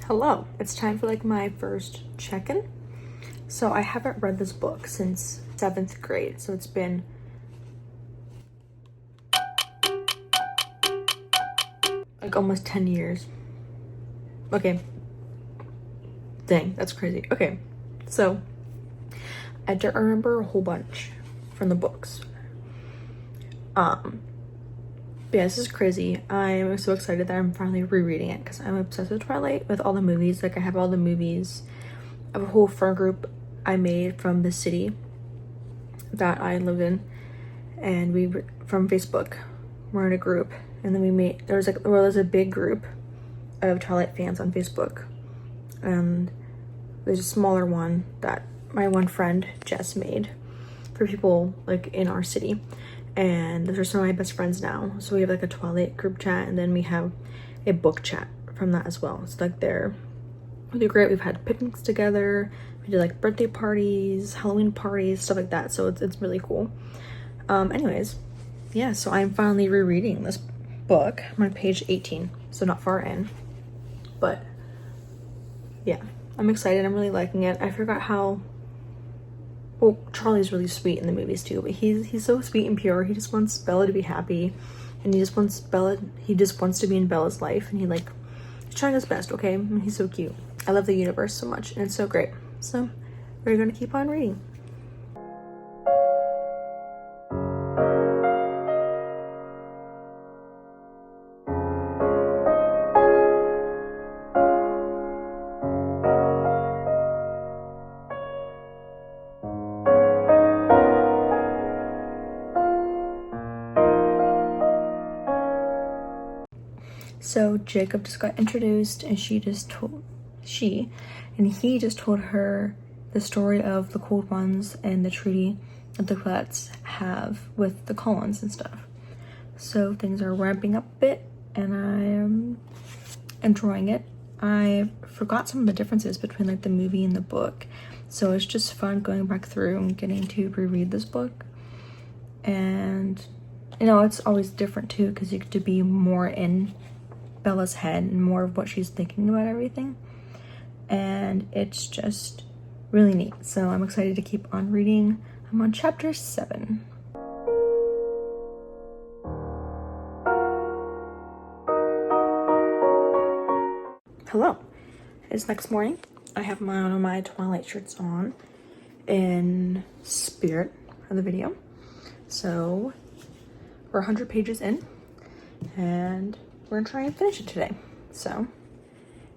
Hello, it's time for like my first check-in. So I haven't read this book since 7th grade, so it's been like almost 10 years. Okay. Dang, that's crazy. Okay, so I don't remember a whole bunch from the books. But yeah, this is crazy. I'm so excited that I'm finally rereading it because I'm obsessed with Twilight, with all the movies. Like I have all the movies. I have a whole friend group I made from the city that I lived in, and we were from Facebook. We're in a group, and then we made there's a big group of Twilight fans on Facebook, and there's a smaller one that my one friend Jess made for people like in our city. And those are some of my best friends now. So we have like a Twilight group chat, and then we have a book chat from that as well. So like they're really great. We've had picnics together. We did like birthday parties, Halloween parties, stuff like that. So it's really cool. Anyways, yeah, so I'm finally rereading this book. I'm on page 18, so not far in. But yeah, I'm excited. I'm really liking it. I forgot how... Well, Charlie's really sweet in the movies too, but he's so sweet and pure. He just wants Bella to be happy, and he just wants to be in Bella's life, and he's trying his best, okay? And he's so cute. I love the universe so much, and it's so great. So we're gonna keep on reading. So Jacob just got introduced, and he just told her the story of the Cold Ones and the treaty that the Quillets have with the Collins and stuff. So things are ramping up a bit, and I am enjoying it. I forgot some of the differences between like the movie and the book, so it's just fun going back through and getting to reread this book. And you know, it's always different too, because you get to be more in Bella's head and more of what she's thinking about everything, and it's just really neat. So I'm excited to keep on reading. I'm on chapter 7. Hello, it's next morning. I have one of my Twilight shirts on in spirit of the video. So we're 100 pages in, and we're gonna try and finish it today. So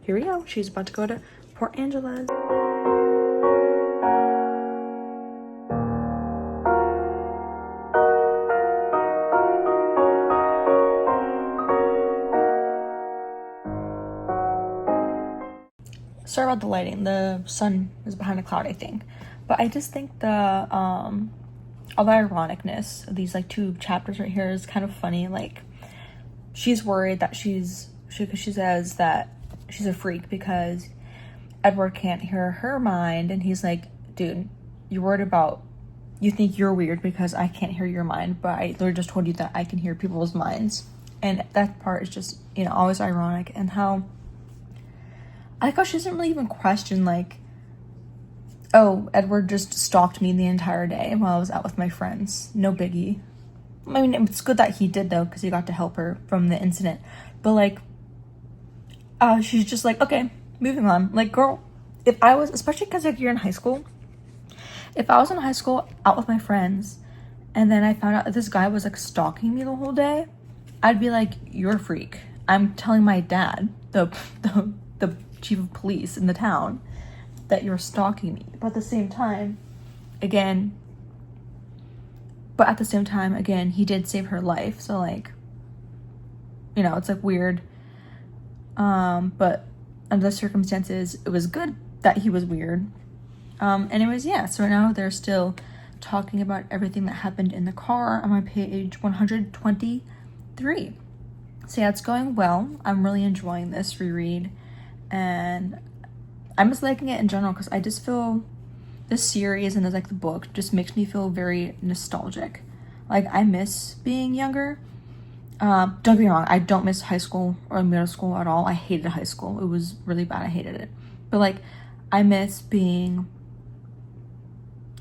here we go. She's about to go to Port Angeles. Sorry about the lighting. The sun is behind a cloud, I think. But I just think the all the ironicness of these like 2 chapters right here is kind of funny. Like, she's worried that she says that she's a freak because Edward can't hear her mind, and he's like, dude, you think you're weird because I can't hear your mind, but I literally just told you that I can hear people's minds. And that part is just, you know, always ironic. And how I like how she doesn't really even question like, oh, Edward just stalked me the entire day while I was out with my friends, no biggie. I mean, it's good that he did, though, because he got to help her from the incident. But, like, she's just like, okay, moving on. Like, girl, if I was, especially because, like, you're in high school. If I was in high school out with my friends, and then I found out that this guy was, like, stalking me the whole day, I'd be like, you're a freak. I'm telling my dad, the chief of police in the town, that you're stalking me. But at the same time, again, he did save her life. So, like, you know, it's, like, weird. But under the circumstances, it was good that he was weird. Anyways, yeah. So now they're still talking about everything that happened in the car. I'm on page 123. So, yeah, it's going well. I'm really enjoying this reread. And I'm just liking it in general because I just feel... this series and like the book just makes me feel very nostalgic. Like, I miss being younger, Don't get me wrong, I don't miss high school or middle school at all. I hated high school. It was really bad. I hated it. But like, I miss being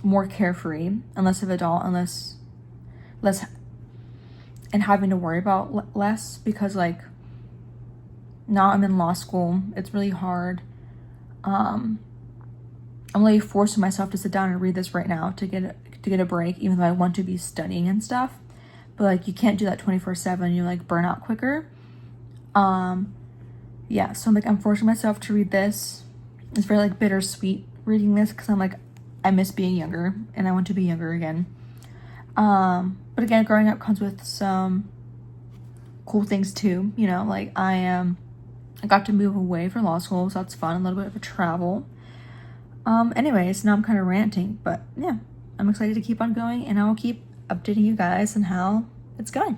more carefree and less of an adult and less and having to worry about less, because like now I'm in law school. It's really hard. I'm really forcing myself to sit down and read this right now to get a break, even though I want to be studying and stuff. But like, you can't do that 24/7. You like burn out quicker. Yeah, so I'm forcing myself to read this. It's very like bittersweet reading this, because I'm like, I miss being younger and I want to be younger again. But again, growing up comes with some cool things too. You know, like I got to move away for law school, so that's fun. A little bit of a travel. Anyways, now I'm kind of ranting, but yeah, I'm excited to keep on going, and I will keep updating you guys on how it's going.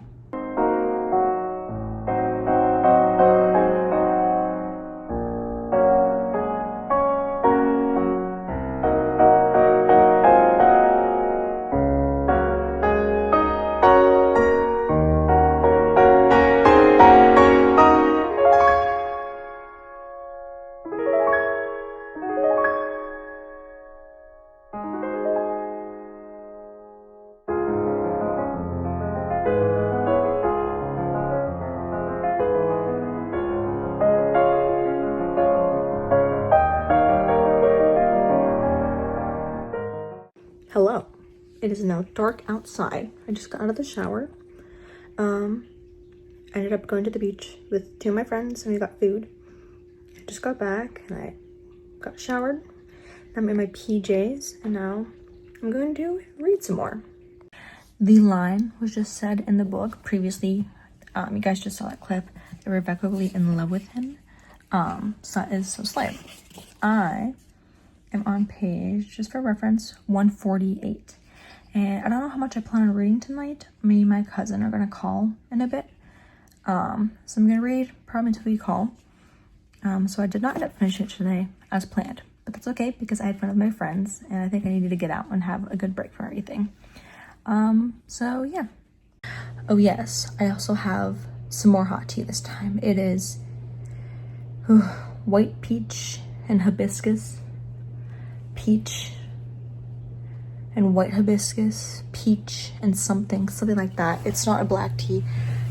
Hello. It is now dark outside. I just got out of the shower. I ended up going to the beach with two of my friends, and we got food. I just got back and I got showered. I'm in my PJs, and now I'm going to read some more. The line was just said in the book previously. You guys just saw that clip. Irrevocably in love with him. So that is so slay. I am on page, just for reference, 148. And I don't know how much I plan on reading tonight. Me and my cousin are gonna call in a bit. So I'm gonna read probably until we call. So I did not end up finishing it today as planned, but that's okay because I had fun with my friends, and I think I needed to get out and have a good break from everything. So yeah. Oh yes, I also have some more hot tea this time. It is white peach and hibiscus. Peach and white hibiscus, peach and something like that. It's not a black tea,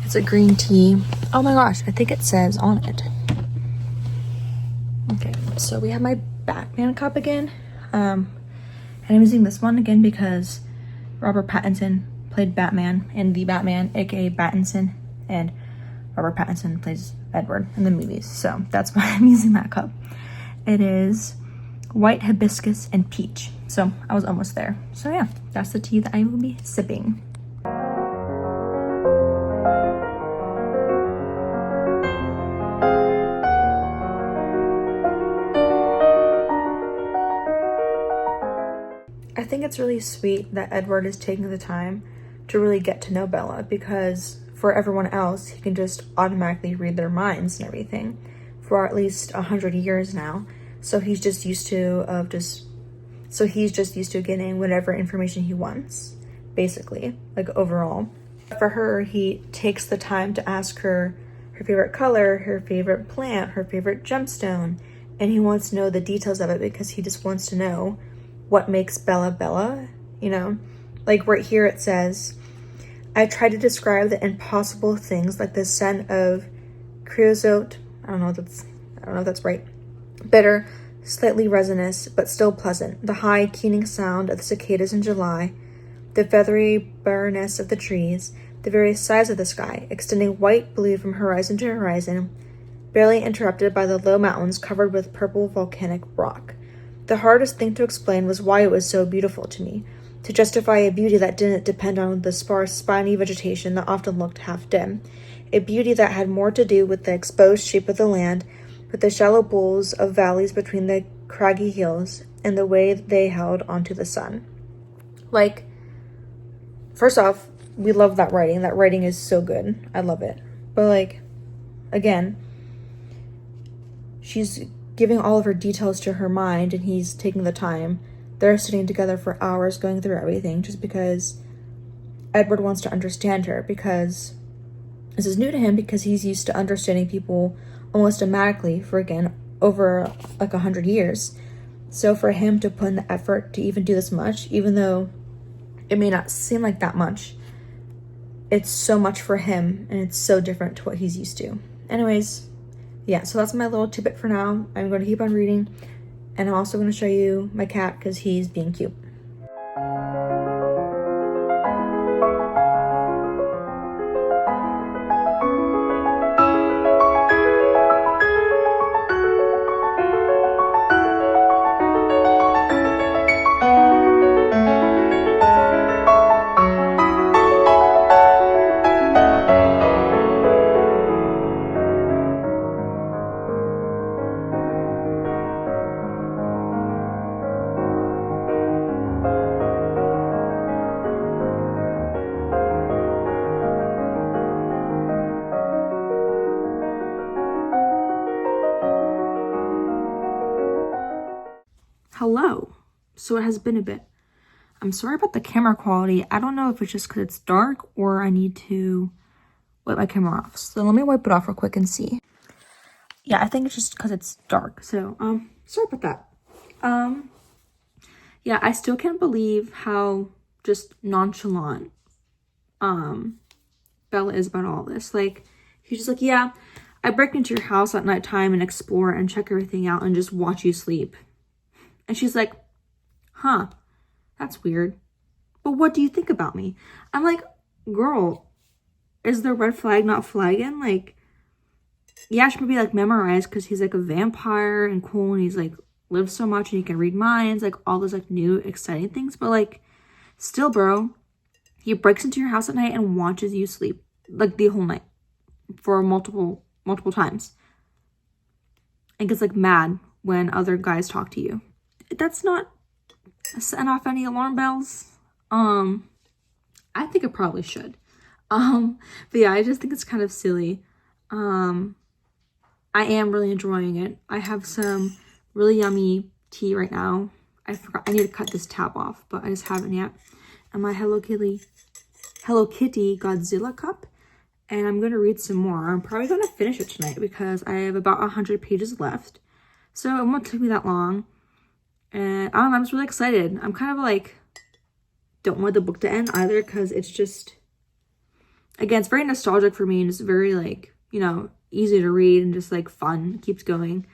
it's a green tea. Oh my gosh, I think it says on it. Okay, so we have my Batman cup again. And I'm using this one again because Robert Pattinson played Batman in The Batman, aka Battinson, and Robert Pattinson plays Edward in the movies, so that's why I'm using that cup. It is white hibiscus and peach, so I was almost there. So yeah, that's the tea that I will be sipping. I think it's really sweet that Edward is taking the time to really get to know Bella, because for everyone else, he can just automatically read their minds and everything for at least 100 years now. So he's just used to getting whatever information he wants, basically, like overall. For her, he takes the time to ask her her favorite color, her favorite plant, her favorite gemstone, and he wants to know the details of it because he just wants to know what makes Bella Bella, you know? Like right here it says, I try to describe the impossible things like the scent of creosote, I don't know if that's right, bitter, slightly resinous, but still pleasant. The high, keening sound of the cicadas in July, the feathery bareness of the trees, the various size of the sky, extending white blue from horizon to horizon, barely interrupted by the low mountains covered with purple volcanic rock. The hardest thing to explain was why it was so beautiful to me, to justify a beauty that didn't depend on the sparse, spiny vegetation that often looked half dim, a beauty that had more to do with the exposed shape of the land, with the shallow bowls of valleys between the craggy hills, and the way they held onto the sun. Like, first off, we love that writing. That writing is so good. I love it. But like, again, she's giving all of her details to her mind, and he's taking the time. They're sitting together for hours going through everything just because Edward wants to understand her, because This is new to him because he's used to understanding people almost automatically for, again, over like 100 years. So for him to put in the effort to even do this much, even though it may not seem like that much, it's so much for him, and it's so different to what he's used to. Anyways, yeah, so that's my little tidbit for now. I'm going to keep on reading, and I'm also going to show you my cat because he's being cute. Hello. So it has been a bit. I'm sorry about the camera quality. I don't know if it's just because it's dark or I need to wipe my camera off. So let me wipe it off real quick and see. Yeah, I think it's just because it's dark. So, sorry about that. Yeah, I still can't believe how just nonchalant, Bella is about all this. Like, he's just like, yeah, I break into your house at nighttime and explore and check everything out and just watch you sleep. And she's like, huh, that's weird. But what do you think about me? I'm like, girl, is the red flag not flagging? Like, yeah, she might be like memorized because he's like a vampire and cool and he's like lives so much and he can read minds, like all those like new exciting things. But like, still, bro, he breaks into your house at night and watches you sleep like the whole night for multiple times and gets like mad when other guys talk to you. That's not setting off any alarm bells. I think it probably should. But yeah, I just think it's kind of silly. I am really enjoying it. I have some really yummy tea right now. I forgot, I need to cut this tab off, but I just haven't yet. And my Hello Kitty Godzilla cup. And I'm going to read some more. I'm probably going to finish it tonight because I have about 100 pages left. So it won't take me that long. And I don't know, I'm just really excited. I'm kind of like, don't want the book to end either because it's just, again, it's very nostalgic for me and it's very like, you know, easy to read and just like fun. It keeps going.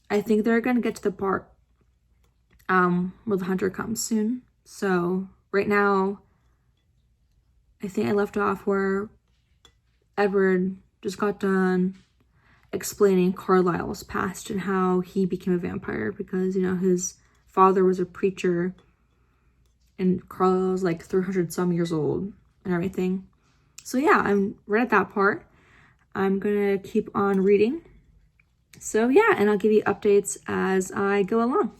I think they're going to get to the part where the hunter comes soon. So right now, I think I left off where Edward just got done explaining Carlisle's past and how he became a vampire because, you know, his father was a preacher and Carlisle's like 300 some years old and everything. So yeah, I'm right at that part. I'm gonna keep on reading. So yeah, and I'll give you updates as I go along.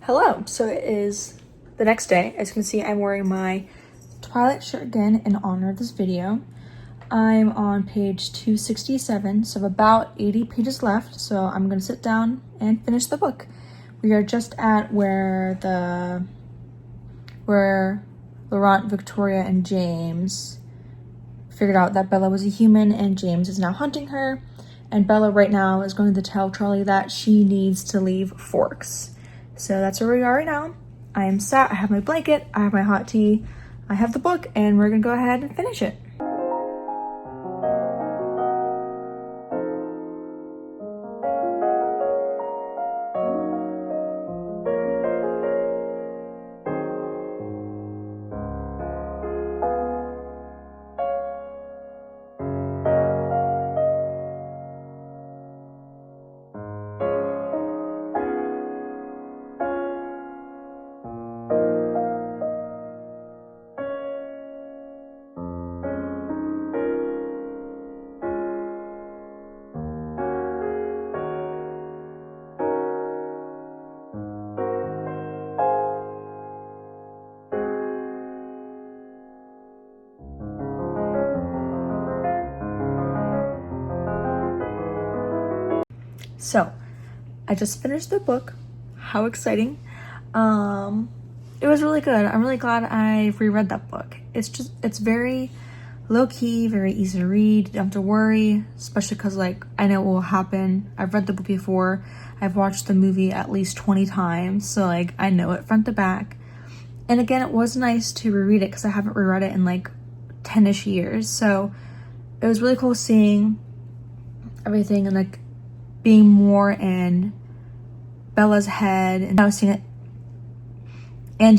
Hello, so it is the next day. As you can see, I'm wearing my Twilight shirt again in honor of this video. I'm on page 267, so I have about 80 pages left, so I'm gonna sit down and finish the book. We are just at where Laurent, Victoria, and James figured out that Bella was a human and James is now hunting her. And Bella right now is going to tell Charlie that she needs to leave Forks. So that's where we are right now. I am sat, I have my blanket, I have my hot tea, I have the book, and we're gonna go ahead and finish it. So I just finished the book. How exciting. It was really good. I'm really glad I reread that book. It's very low-key, very easy to read. You don't have to worry, especially because like I know what will happen. I've read the book before. I've watched the movie at least 20 times, so like I know it front to back. And again, it was nice to reread it because I haven't reread it in like 10-ish years. So it was really cool seeing everything and like being more in Bella's head and now seeing it. And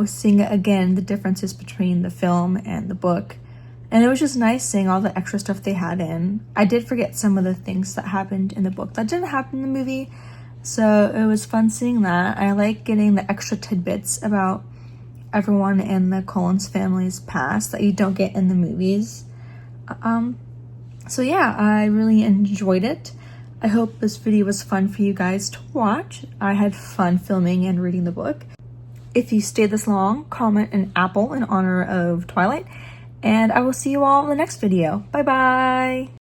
seeing it again, the differences between the film and the book. And it was just nice seeing all the extra stuff they had in. I did forget some of the things that happened in the book that didn't happen in the movie. So it was fun seeing that. I like getting the extra tidbits about everyone in the Collins family's past that you don't get in the movies. So yeah, I really enjoyed it. I hope this video was fun for you guys to watch. I had fun filming and reading the book. If you stayed this long, comment an apple in honor of Twilight. And I will see you all in the next video. Bye bye!